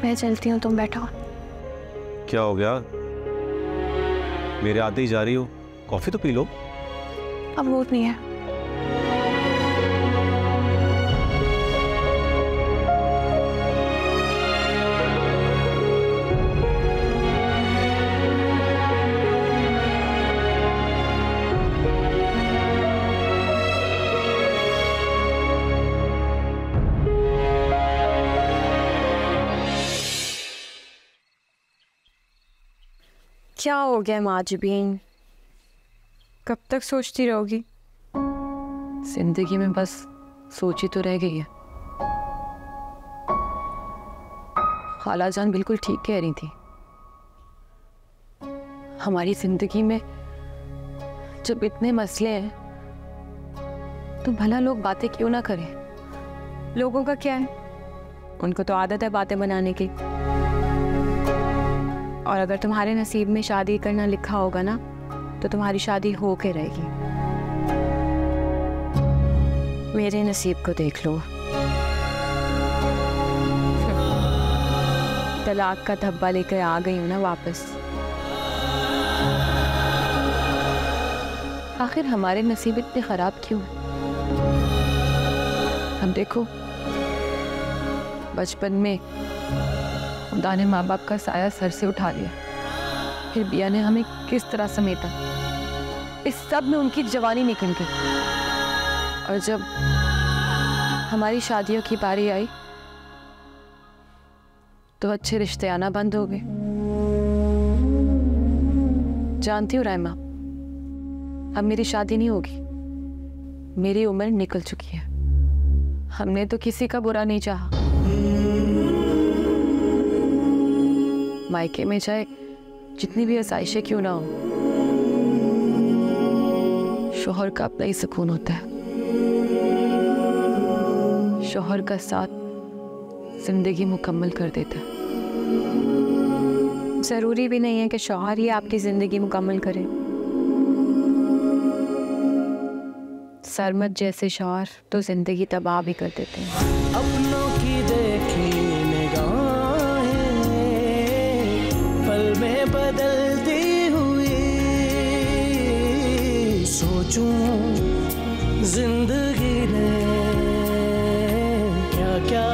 मैं चलती हूँ, तुम बैठो। क्या हो गया? मेरे आते ही जा रही हो? कॉफी तो पी लो। अब मूड नहीं है। क्या हो गया माजबीन? कब तक सोचती रहोगी? जिंदगी में बस सोच ही तो रह गई है। खाला जान बिल्कुल ठीक कह रही थी। हमारी जिंदगी में जब इतने मसले हैं तो भला लोग बातें क्यों ना करें? लोगों का क्या है, उनको तो आदत है बातें बनाने की। और अगर तुम्हारे नसीब में शादी करना लिखा होगा ना, तो तुम्हारी शादी हो के रहेगी। मेरे नसीब को देख लो, तलाक का धब्बा लेकर आ गई हूं ना वापस। आखिर हमारे नसीब इतने खराब क्यों हैं? हम देखो, बचपन में खुदा ने माँ बाप का साया सर से उठा लिया, फिर बिया ने हमें किस तरह समेटा। इस सब में उनकी जवानी निकल गई, और जब हमारी शादियों की बारी आई तो अच्छे रिश्ते आना बंद हो गए। जानती हूँ रायमा, अब मेरी शादी नहीं होगी। मेरी उम्र निकल चुकी है। हमने तो किसी का बुरा नहीं चाहा। मायके में चाहे जितनी भी आसाइशें क्यों ना हो, शौहर का अपना ही सुकून होता है। शौहर का साथ जिंदगी मुकम्मल कर देता है। जरूरी भी नहीं है कि शौहर ही आपकी जिंदगी मुकम्मल करे। सरमत जैसे शौहर तो जिंदगी तबाह भी कर देते हैं। अपनों की देखी निगाहें पल में बदलती हुई, सोचूं जिंदगी ने क्या क्या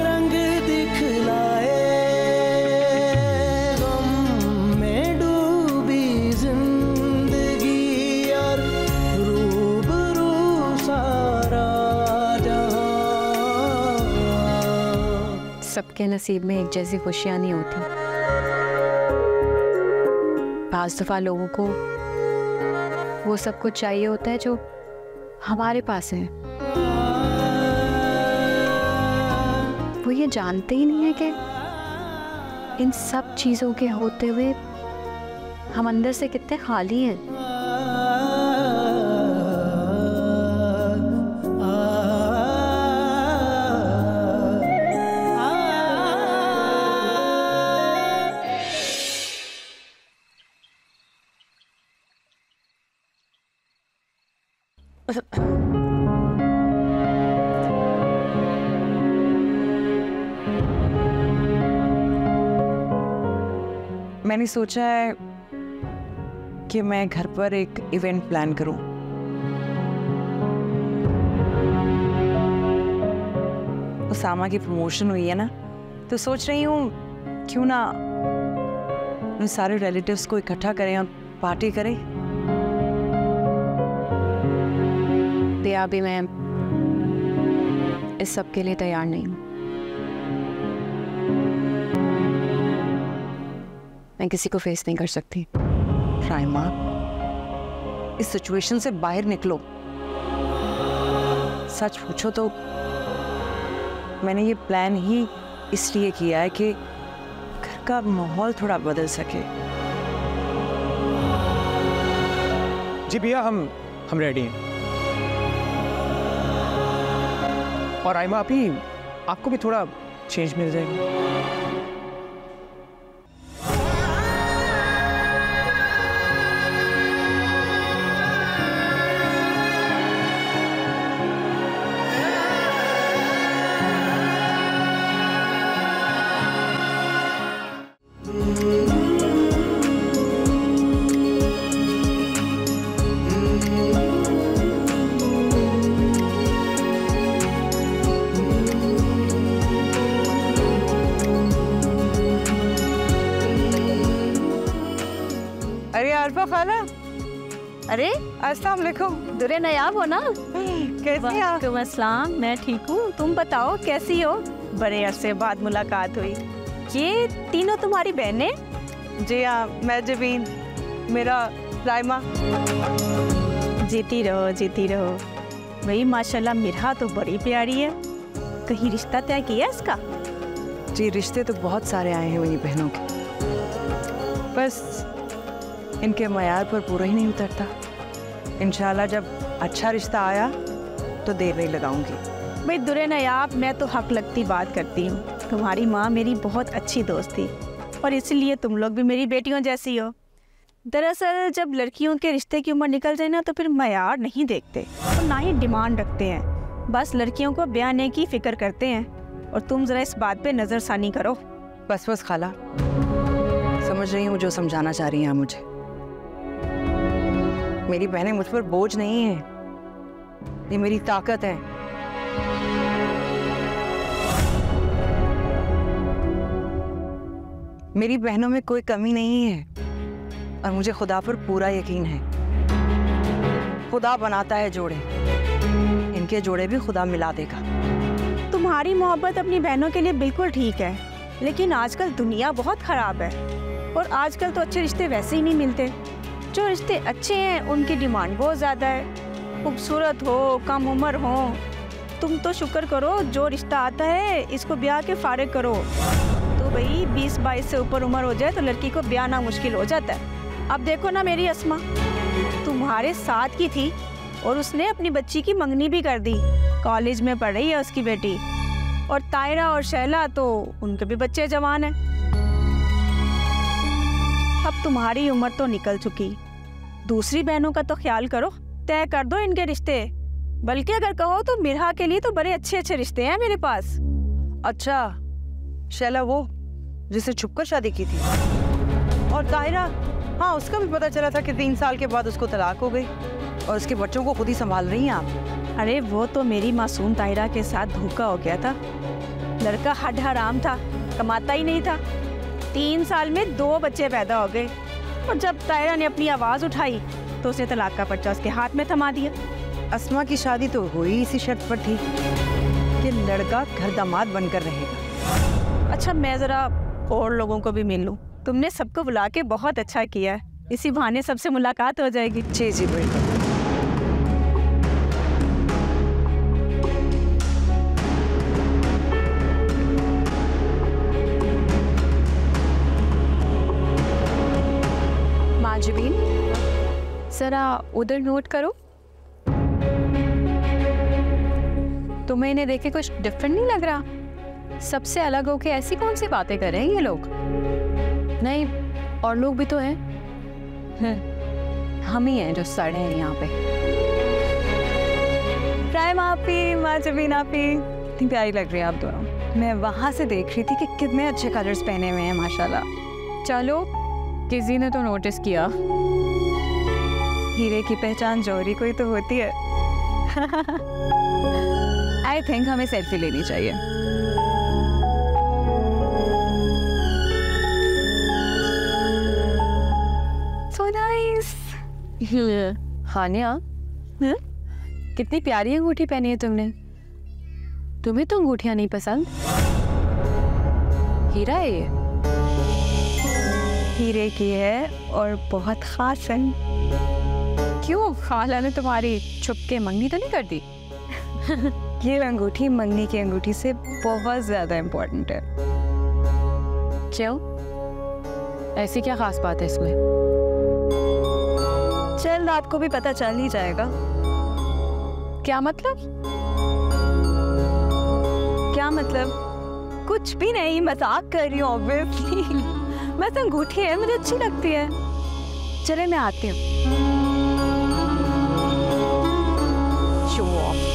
रंग दिखलाए। गम में डूबी जिंदगी और रूबरू सारा जहां। सबके नसीब में एक जैसी खुशियां नहीं होती। बाज़ दफ़ा लोगों को वो सब कुछ चाहिए होता है जो हमारे पास है। वो ये जानते ही नहीं है कि इन सब चीज़ों के होते हुए हम अंदर से कितने खाली हैं। मैंने सोचा है कि मैं घर पर एक इवेंट प्लान करूं। उसामा की प्रमोशन हुई है ना, तो सोच रही हूँ क्यों ना उन सारे रिलेटिव्स को इकट्ठा करें और पार्टी करें। दिया भी मैं इस सब के लिए तैयार नहीं हूँ। मैं किसी को फेस नहीं कर सकती। राइमा, इस सिचुएशन से बाहर निकलो। सच पूछो तो मैंने ये प्लान ही इसलिए किया है कि घर का माहौल थोड़ा बदल सके। जी भैया, हम रेडी हैं। और राइमा अभी आपको भी थोड़ा चेंज मिल जाएगा। अरे अस्सलाम वालेकुम। दुरे नयाब हो ना? कैसी हैं आप? वालेकुम अस्सलाम, मैं ठीक हूँ। तुम बताओ कैसी हो? बड़े अरसे बाद मुलाकात हुई। ये तीनों तुम्हारी बहनें? जी हाँ, मैं जबीन, मेरा राइमा। जीती रहो जीती रहो। भाई माशाल्लाह मिरहा तो बड़ी प्यारी है। कहीं रिश्ता तय किया इसका? जी रिश्ते तो बहुत सारे आए हैं मेरी बहनों के, बस इनके मयार पर पूरा ही नहीं उतरता। इंशाल्लाह जब अच्छा रिश्ता आया तो देर नहीं लगाऊंगी। भाई दुरे नयाब, मैं तो हक लगती बात करती हूँ। तुम्हारी माँ मेरी बहुत अच्छी दोस्त थी और इसलिए तुम लोग भी मेरी बेटियों जैसी हो। दरअसल जब लड़कियों के रिश्ते की उम्र निकल जाए ना तो फिर मयार नहीं देखते और ना ही डिमांड रखते हैं। बस लड़कियों को ब्याह होने की फिक्र करते हैं और तुम ज़रा इस बात पे नज़रसानी करो। बस बस खाला, समझ रही हूँ जो समझाना चाह रही हैं आप मुझे। मेरी बहनें मुझ पर बोझ नहीं है, ये मेरी ताकत है। मेरी बहनों में कोई कमी नहीं है और मुझे खुदा पर पूरा यकीन है। खुदा बनाता है जोड़े, इनके जोड़े भी खुदा मिला देगा। तुम्हारी मोहब्बत अपनी बहनों के लिए बिल्कुल ठीक है, लेकिन आजकल दुनिया बहुत ख़राब है और आजकल तो अच्छे रिश्ते वैसे ही नहीं मिलते। जो रिश्ते अच्छे हैं उनकी डिमांड बहुत ज़्यादा है। खूबसूरत हो, कम उम्र हो। तुम तो शुक्र करो जो रिश्ता आता है इसको ब्याह के फारिग करो। तो भाई 20-22 से ऊपर उम्र हो जाए तो लड़की को ब्याह ना मुश्किल हो जाता है। अब देखो ना मेरी अस्मा, तुम्हारे साथ की थी और उसने अपनी बच्ची की मंगनी भी कर दी। कॉलेज में पढ़ रही है उसकी बेटी। और तायरा और शैला तो उनके भी बच्चे जवान हैं। अब तुम्हारी उम्र तो निकल चुकी, दूसरी बहनों का तो ख्याल करो, तय कर दो इनके रिश्ते। बल्कि अगर कहो तो मिरहा के लिए तो बड़े अच्छे अच्छे रिश्ते हैं मेरे पास। अच्छा, शैला वो जिसे छुपकर शादी की थी, और ताहिरा, हाँ उसका भी पता चला था कि 3 साल के बाद उसको तलाक हो गई और उसके बच्चों को खुद ही संभाल रही हैं आप। अरे वो तो मेरी मासूम ताहिरा के साथ धोखा हो गया था। लड़का हड हराम था, कमाता ही नहीं था। 3 साल में 2 बच्चे पैदा हो गए और जब ताहिरा ने अपनी आवाज़ उठाई तो उसने तलाक का पर्चा उसके हाथ में थमा दिया। अस्मा की शादी तो हुई इसी शर्त पर थी कि लड़का घर दामाद बनकर रहेगा। अच्छा, मैं ज़रा और लोगों को भी मिल लूँ। तुमने सबको बुला के बहुत अच्छा किया, इसी बहाने सबसे मुलाकात हो जाएगी। जी जी बिल्कुल। माजबीन, ज़रा उधर नोट करो। तुम्हें इन्हें देखे कुछ डिफरेंट नहीं लग रहा? सबसे अलग होके ऐसी कौन सी बातें कर रहे हैं ये लोग? नहीं, और लोग भी तो हैं। हम ही हैं जो सड़े हैं यहाँ पे। प्राइम आपी, माजबीन आपी, इतनी प्यारी लग रही है आप दोनों। मैं वहाँ से देख रही थी कि कितने अच्छे कलर्स पहने हुए हैं माशाल्लाह। चलो, किसी ने तो नोटिस किया। हीरे की पहचान जौहरी को ही तो होती है। आई थिंक हमें सेल्फी लेनी चाहिए। So nice. हानिया, कितनी प्यारी अंगूठी पहनी है तुमने। तुम्हें तो अंगूठियां नहीं पसंद? हीरा है ये? हीरे की है और बहुत ख़ास है। क्यों, खाला ने तुम्हारी छुप के मंगनी तो नहीं कर दी? ये अंगूठी मंगनी की अंगूठी से बहुत ज़्यादा इम्पोर्टेंट है। क्यों, ऐसी क्या खास बात है इसमें? जल्द आपको भी पता चल ही जाएगा। क्या मतलब? क्या मतलब? कुछ भी नहीं, मजाक कर रही हूँ ऑब्वियसली। बस अंगूठी है, मुझे अच्छी लगती है। चले मैं आती हूँ। Show off.